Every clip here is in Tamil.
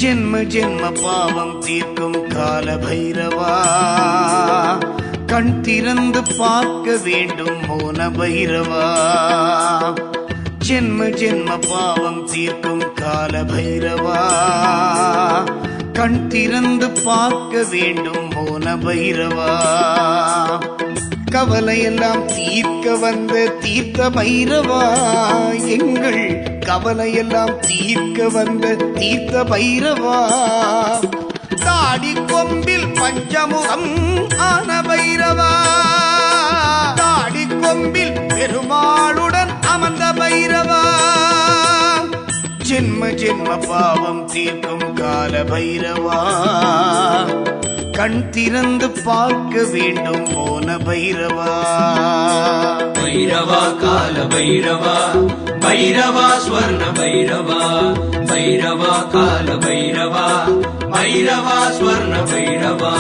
ஜென்ம ஜென்ம பாவம் தீர்க்கும் கால பைரவா, கண் திறந்து பார்க்க வேண்டும் மோன பைரவா. ஜென்ம ஜென்ம பாவம் தீர்க்கும் கால பைரவா, கண் திறந்து பார்க்க வேண்டும் மோன பைரவா. கவலையெல்லாம் தீர்க்க வந்த தீர்த்த பைரவா, எங்கள் கவலையெல்லாம் தீர்க்க வந்த தீர்த்த பைரவா. தாடி கொம்பில் பஞ்சமுகம் ஆன பைரவா, தாடி கொம்பில் பெருமாளுடன் அமர்ந்த பைரவா. ஜென்ம ஜென்ம பாவம் தீர்க்கும் கால பைரவா, கண் திறந்து பார்க்க வேண்டும் மோன பைரவா. பைரவா கால பைரவா, பைரவா ஸ்வர்ண பைரவா, பைரவா கால பைரவா, பைரவா ஸ்வர்ண பைரவா.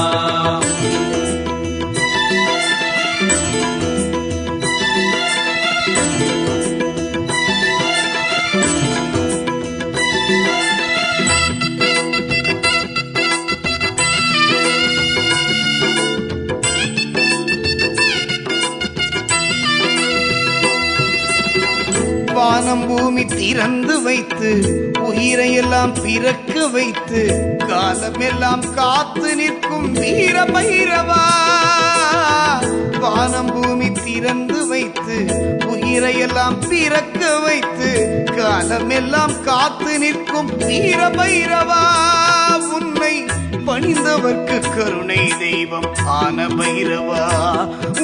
வானம் பூமி திறந்து வைத்து உயிரையெல்லாம் பிறக்க வைத்து காலமெல்லாம் காத்து நிற்கும் வீர பைரவா. வானம் பூமி திறந்து வைத்து உயிரையெல்லாம் பிறக்க வைத்து காலமெல்லாம் காத்து நிற்கும் வீர பைரவா. உன்னை பணிந்தவர்க்கு கருணை தெய்வம் ஆன பைரவா,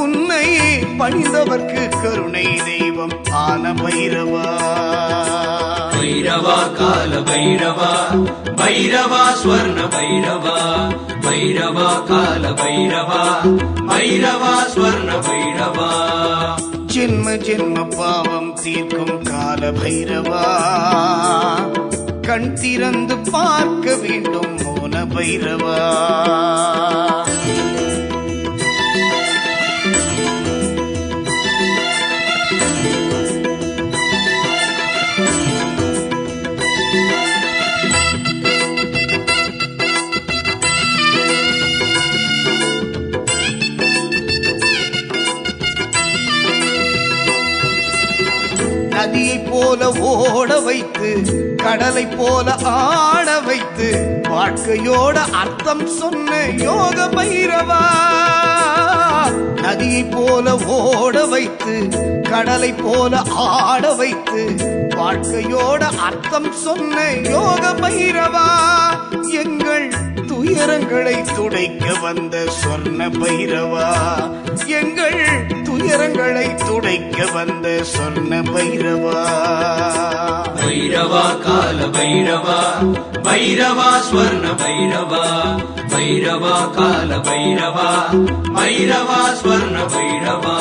உன்னை பணிந்தவர்க்கு கருணை தெய்வம் ஆன பைரவா. பைரவா கால பைரவா, பைரவா ஸ்வர்ண பைரவா, பைரவா கால பைரவா, பைரவா ஸ்வர்ண பைரவா. ஜென்ம ஜென்ம பாவம் தீர்க்கும் கால பைரவா, கண் திறந்து பார்க்க வேண்டும் மோன பைரவா. நதியை போல ஓட வைத்து கடலை போல ஆட வைத்து வாழ்க்கையோட அர்த்தம் சொன்ன யோக பைரவா. நதியை போல ஓட வைத்து கடலை போல ஆட வைத்து வாழ்க்கையோட அர்த்தம் சொன்ன யோக பைரவா. எங்கள் துயரங்களை துடைக்க வந்த சொர்ண பைரவா, எங்கள் துயரங்களை துடைக்க வந்த சொர்ண பைரவா. பைரவா கால பைரவா, பைரவா ஸ்வர்ண பைரவா, பைரவா கால பைரவா, பைரவா ஸ்வர்ண பைரவா.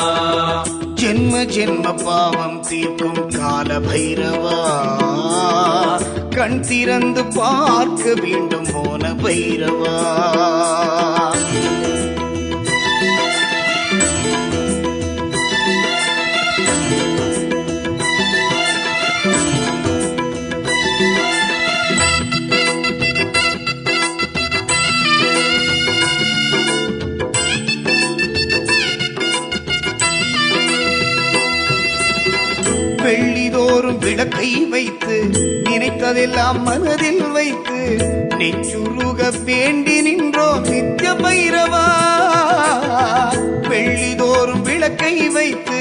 ஜென்ம ஜென்ம பாவம் தீர்க்கும் கால பைரவா, கண் திறந்து பார்க்க வேண்டும் மோன பைரவா. வெள்ளிதோறும் விளக்கை வைத்து நினைத்ததெல்லாம் மனதில் வைத்து நெஞ்சுருக வேண்டி நின்றோம் நித்ய பைரவா. வெள்ளிதோறும் விளக்கை வைத்து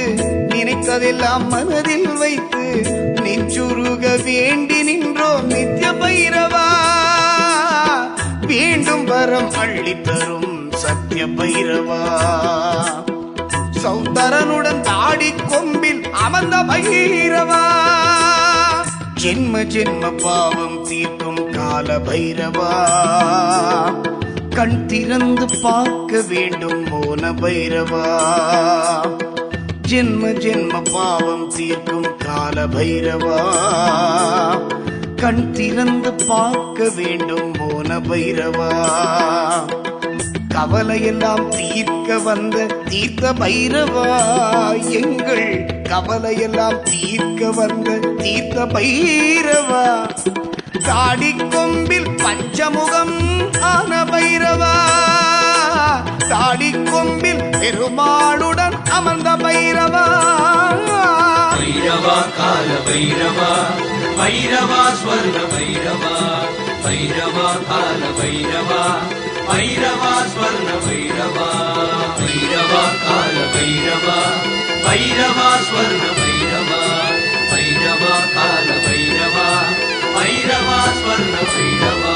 நினைத்ததெல்லாம் மனதில் வைத்து நெஞ்சுருக வேண்டி நின்றோம் நித்ய பைரவா. வேண்டும் வரம் அள்ளி தரும் சத்ய பைரவா, சௌந்தரனுடன் தாடி கொம்பில் அமர்ந்த பைரவா. ஜென்ம ஜென்ம பாவம் தீர்க்கும் கால பைரவா, கண் திறந்து பார்க்க வேண்டும் மோன பைரவா. ஜென்ம ஜென்ம பாவம் தீர்க்கும் கால பைரவா, கண் திறந்து பார்க்க வேண்டும் மோன பைரவா. கவலையெல்லாம் தீர்க்க வந்த தீர்த்த பைரவா, எங்கள் கவலையெல்லாம் தீர்க்க வந்த தீர்த்த பைரவா. தாடி கொம்பில் பஞ்சமுகம் ஆன பைரவா, தாடி கொம்பில் பெருமாளுடன் அமர்ந்த பைரவா. பைரவா கால பைரவா, பைரவா ஸ்வர்ண பைரவா, பைரவா கால பைரவா, பைரவா ஸ்வர்ண பைரவா, பைரவா கால பைரவா, பைரவா ஸ்வர்ண பைரவா, பைரவா கால பைரவா, பைரவா ஸ்வர்ண பைரவா.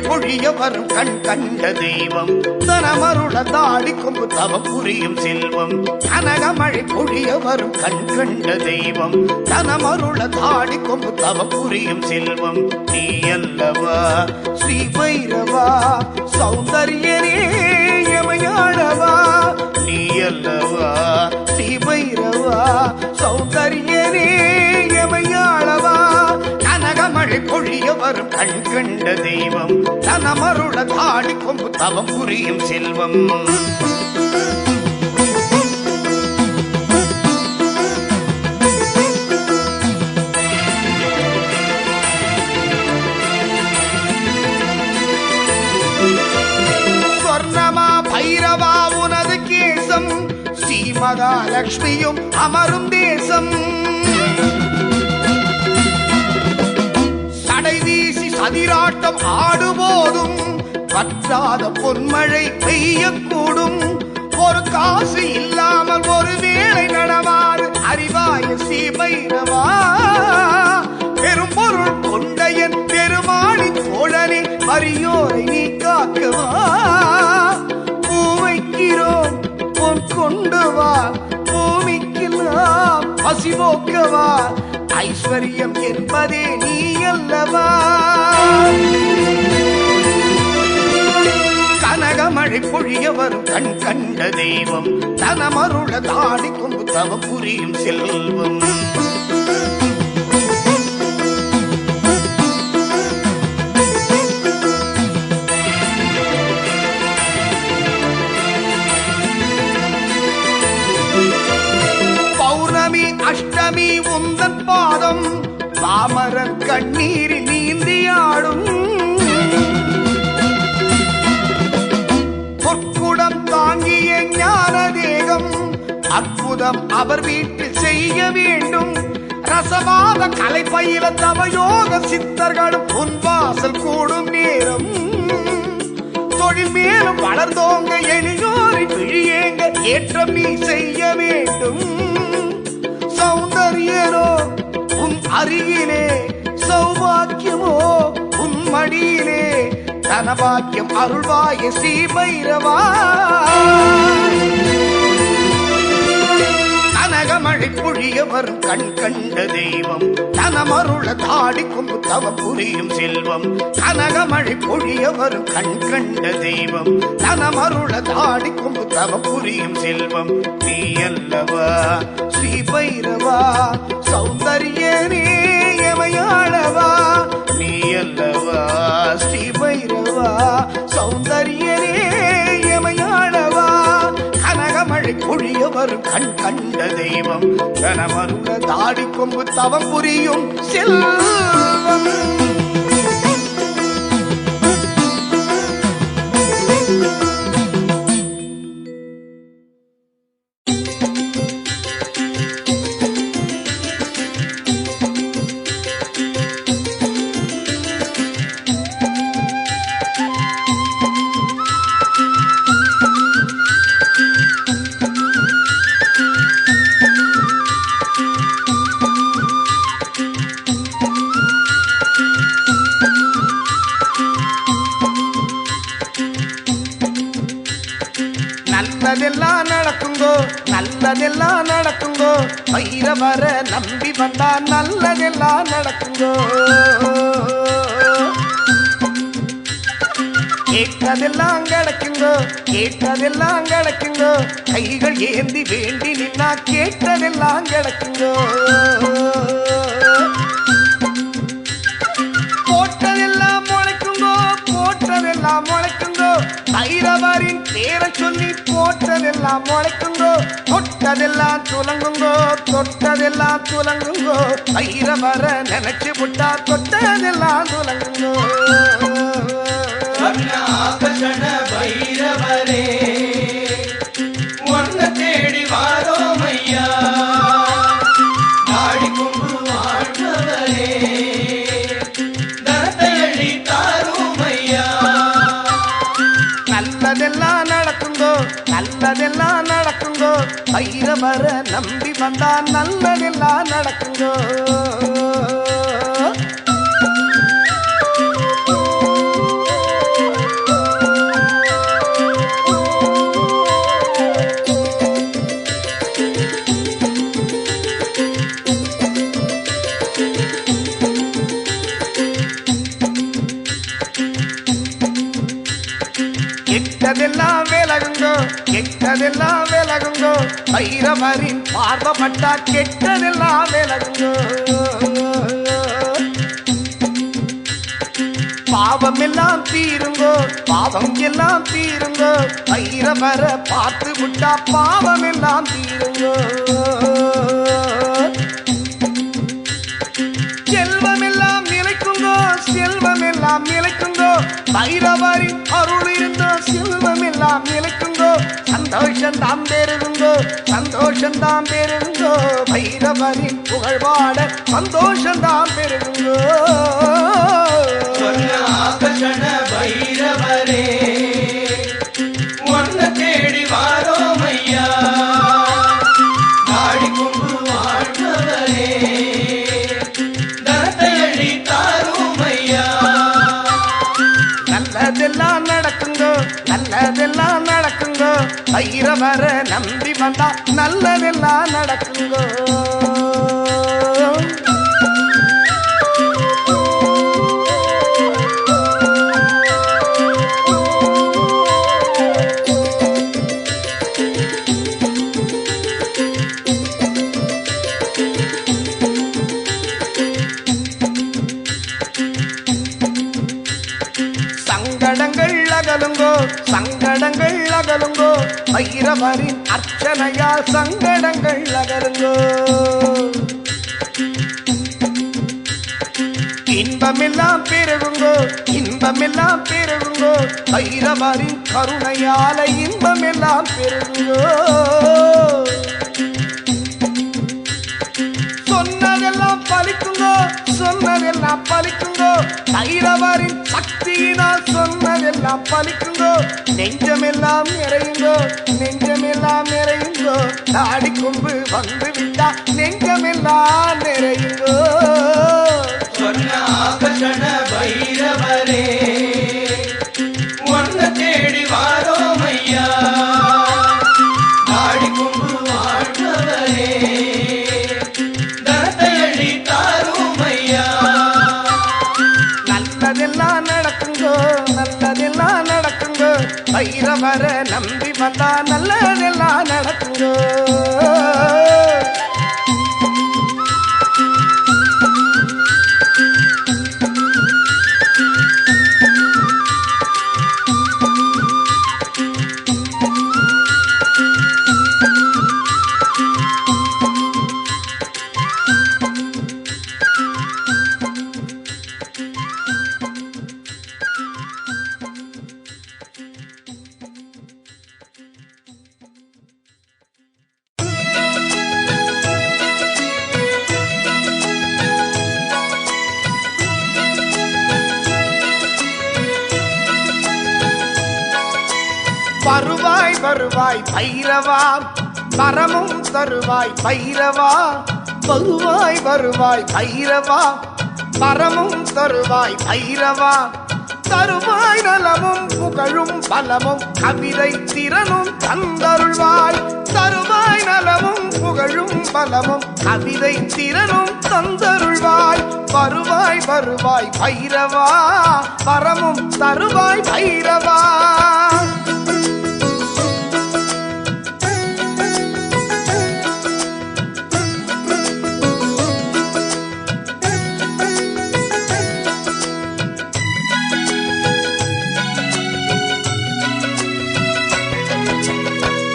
பொழிய வரும் கண் கண்ட தெய்வம், தனமருள தாடி கொம்பு தவம் புரியும் செல்வம். கனகமழை பொழிய வரும் கண் கண்ட தெய்வம், தனமருள தாடி கொம்பு தவம் புரியும் செல்வம். நீ அல்லவா ஸ்ரீ பைரவா, சௌந்தர்யனே எமையாளவா. நீ அல்லவா ஸ்ரீ பைரவா, சௌந்தர்யனே எமையாளவா. கனகமழை பொழிய வரும் கண் கண்ட தெய்வம், தனமருள தாடி கொம்பு தவம் புரியும் செல்வம். ஸ்வர்ணமா பைரவா உனது கேசம், ஸ்ரீ மகாலட்சுமியும் அமரும் தேசம். வீசி சதிராட்டம் ஆடுபோதும் பற்றாத பொன்மழை பெய்யக்கூடும். ஒரு காசு இல்லாமல் ஒரு வேளை நடவாறு அறிவாய ஸ்ரீ பைரவா. பெரும் பொருள் கொண்டையன் பெருமாளி தோழனே, வறியோரை நீ காக்கவா. பூவைக்கிறோம் பொன் கொண்டு வா, பூமிக்கு நாம் பசி போக்கவா. ஐஸ்வர்யம் என்பதே நீ அல்லவா. கனகமழை பொழிய வரும் கண் கண்ட தெய்வம், தனமருள தாடி கொம்பு தவம் புரியும் செல்வம். பௌர்ணமி அஷ்டமி உந்தன் பாதம், பாமரன் கண்ணீரில் நீந்தியாடும். பொற்குடம் தாங்கிய ஞான தேகம், அற்புதம் அவர் வீட்டில் செய்ய வேண்டும். ரசவாத கலை பயில தவயோக சித்தர்களும் உன் வாசல் கூடும் நேரம். தொழில் மேலும் வளர்ந்தோங்க எளியோரின் விழியேங்க ஏற்றம் நீ செய்ய வேண்டும். சௌந்தர்யனோ உன் அருகிலே, சௌபாக்கியமோ உன் மடியிலே. தனபாக்கியம் அருள்வாய ஸ்ரீ பைரவா. கனகமழை பொழிய வரும் கண் கண்ட தெய்வம், தனமருள தாடி கொம்பு தவம் புரியும் செல்வம். கனகமழை பொழிய வரும் கண் கண்ட தெய்வம், தனமருள தாடி கொம்பு தவம் புரியும் செல்வம். நீ அல்லவா ஸ்ரீ பைரவா, சௌந்தர்யனே எமையாளவா. நீ அல்லவா ஸ்ரீ பைரவா, சௌந்தர்யனே எமையாளவா. கனகமழை பொழிய வரும் கண் கண்ட தெய்வம், தனமருள தாடி கொம்பு தவம் புரியும் செல்வம். நல்லதெல்லாம் நடக்குங்கோ, நல்லதெல்லாம் நடக்குங்கோ. பைரவர நம்பி வந்தா நல்லதெல்லாம் நடக்குங்கோ. கேட்டதெல்லாம் கிடைக்குங்கோ கேட்டதெல்லாம் கிடைக்குங்கோ கைகள் ஏந்தி வேண்டி நின்னா கேட்டதெல்லாம் கிடைக்குங்கோ போட்டதெல்லாம் முளைக்குங்கோ போட்டதெல்லாம் முளைக்குங்கோ பைரவரின் பேரை சொல்லி போட்டதெல்லாம் முளைக்குங்கோ தொட்டதெல்லாம் துலங்குங்கோ தொட்டதெல்லாம் துலங்குங்கோ பைரவர நினைச்சு விட்டா தொட்டதெல்லாம் துலங்குங்கோ ஆகர்ஷண பைரவரே ஒன்ன தேடி வாரோம் ஐயா நாடி கும்பு வாழ்பவரே தரத்தை அள்ளி தாரும் ஐயா நல்லதெல்லாம் நடக்குங்கோ நல்லதெல்லாம் நடக்குங்கோ பைரவர நம்பி வந்தா நல்லதெல்லாம் நடக்குங்கோ கெட்டதெல்லாம் விலகுங்கோ கெட்டதெல்லாம் விலகுங்கோ பைரவரின் பார்வப்பட்டா கெட்டதெல்லாம் விலகுங்கோ பாவம் எல்லாம் தீருங்கோ பாவம் எல்லாம் தீருங்கோ பைரவர பார்த்து விட்டா பாவம் எல்லாம் தீருங்கோ செல்வம் எல்லாம் நிலைக்குங்கோ செல்வம் எல்லாம் நிலைக்குங்கோ பைரவரின் அருள் இருந்தோ செல்வம் எல்லாம் நிலைக்குங்கோ சந்தோஷம் தான் பெருகுங்கோ சந்தோஷம் தான் பெருகுங்கோ பைரவரின் புகழ் பாட சந்தோஷம் தான் பெருகுங்கோ ஆகர்ஷண பைரவரே ஒன்ன தேடி வாரோம் ஐயா நாடி கும்பு வாழ்பவரே தரத்தை அள்ளி தாரும் ஐயா நல்லதெல்லாம் நடக்குங்கோ நல்லதெல்லாம் நடக்குங்கோ பைரவர நம்பி வந்தா நல்லதெல்லாம் நடக்குங்கோ சங்கடங்கள் அகலுங்கோ சங்கடங்கள் அகலுங்கோ பைரவரின் அர்ச்சனையால் சங்கடங்கள் அகலுங்கோ இன்பமெல்லாம் பெருகுங்கோ இன்பமெல்லாம் பெருகுங்கோ பைரவரின் கருணையால இன்பமெல்லாம் பெருகுங்கோ சொன்னதெல்லாம் பலிக்குங்கோ சொன்னதெல்லாம் பலிக்குங்கோ பைரவரின் சக்தியினால் சொன்னதெல்லாம் பலிக்குங்கோ நெஞ்சமெல்லாம் நிறையுங்கோ நெஞ்சமெல்லாம் நிறையுங்கோ தாடி கொம்பு வந்து விட்டா நெஞ்சமெல்லாம் நிறையுங்கோ ஆகர்ஷண பைரவரே ஒன்ன தேடி வாரோம் ஐயா நாடி கும்பு வாழ்பவரே தரத்தை அள்ளி தாரும் ஐயா நல்லதெல்லாம் நடக்குங்கோ நல்லதெல்லாம் நடக்குங்கோ பைரவர நம்பி வந்தா நல்லதெல்லாம் நடக்குங்கோ வருவாய் வருவாய் பைரவா வரமும் தருவாய் பைரவா வருவாய் வருவாய் பைரவா வரமும் தருவாய் பைரவா தருவாய் நலமும் புகழும் பலமும் கவிதை திறனும் தந்தருள்வாய் தருவாய் நலமும் புகழும் பலமும் கவிதை திறனும் தந்தருள்வாய் வருவாய் வருவாய் பைரவா வரமும் தருவாய் பைரவா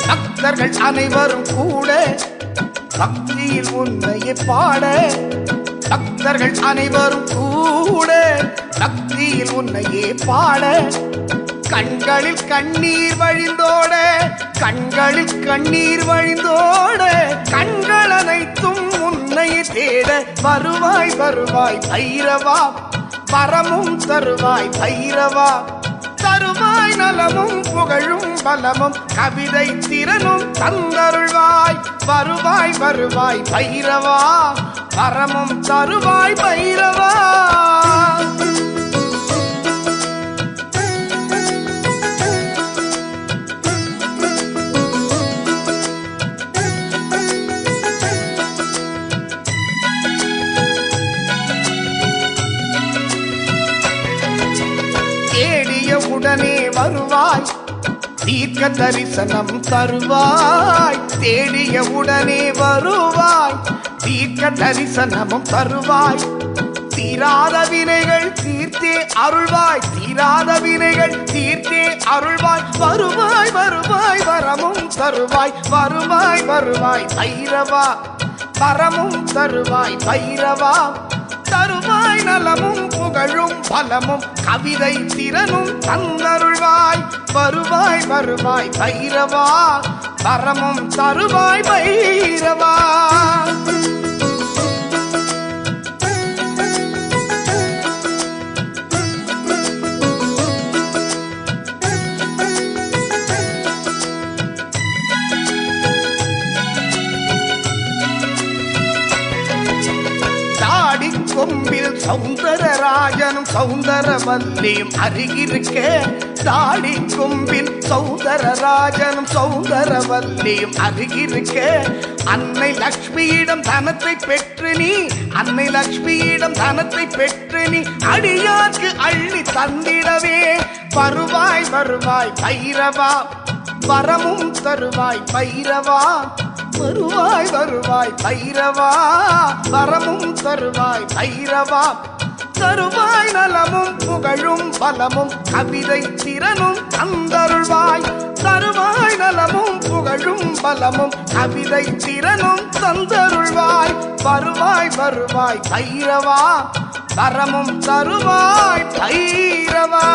பக்தர்கள் அனைவரும் கூட பக்தியில் உன்னையை பாட பக்தர்கள் அனைவரும் கூட பக்தியில் உன்னையே பாட கண்களில் கண்ணீர் வழிந்தோட கண்களில் கண்ணீர் வழிந்தோட கண்கள் அனைத்தும் உன்னை தேட வருவாய் வருவாய் பைரவா வரமும் தருவாய் பைரவா தருவாய் நலமும் புகழும் பலமும் கவிதை திறனும் தந்தருள்வாய் வருவாய் வருவாய் பைரவா வரமும் தருவாய் பைரவா உடனே வருவாய் தீர்க்க தரிசனம் தருவாய் தேடிய உடனே வருவாய் தீர்க்க தரிசனமும் தருவாய் தீராத வினைகள் தீர்த்தே அருள்வாய் தீராத வினைகள் தீர்த்தே அருள்வாய் வருவாய் வருவாய் வரமும் தருவாய் வருவாய் வருவாய் பைரவா வரமும் தருவாய் பைரவா தருவாய் நலமும் புகழும் பலமும் கவிதை திறனும் தந்தருள்வாய் வருவாய் வருவாய் பைரவா வரமும் தருவாய் பைரவா கொம்பில் சௌந்தரராஜனும் சௌந்தரவல்லியும் அருகிருக்க தாடி கொம்பில் சௌந்தரராஜனும் சௌந்தரவல்லியும் அருகிருக்க அன்னை லக்ஷ்மியிடம் தனத்தை பெற்று நீ அன்னை லக்ஷ்மியிடம் தனத்தை பெற்று நீ அடியார்க்கு அள்ளி தந்திடவே வருவாய் வருவாய் பைரவா வரமும் தருவாய் பைரவா வருவாய் வருவாய் பைரவா வரமும் தருவாய் பைரவா தருவாய் நலமும் புகழும் பலமும் கவிதை திறனும் தந்தருள்வாய் தருவாய் நலமும் புகழும் பலமும் கவிதை திறனும் தந்தருள்வாய் வருவாய் வருவாய் பைரவா வரமும் தருவாய் பைரவா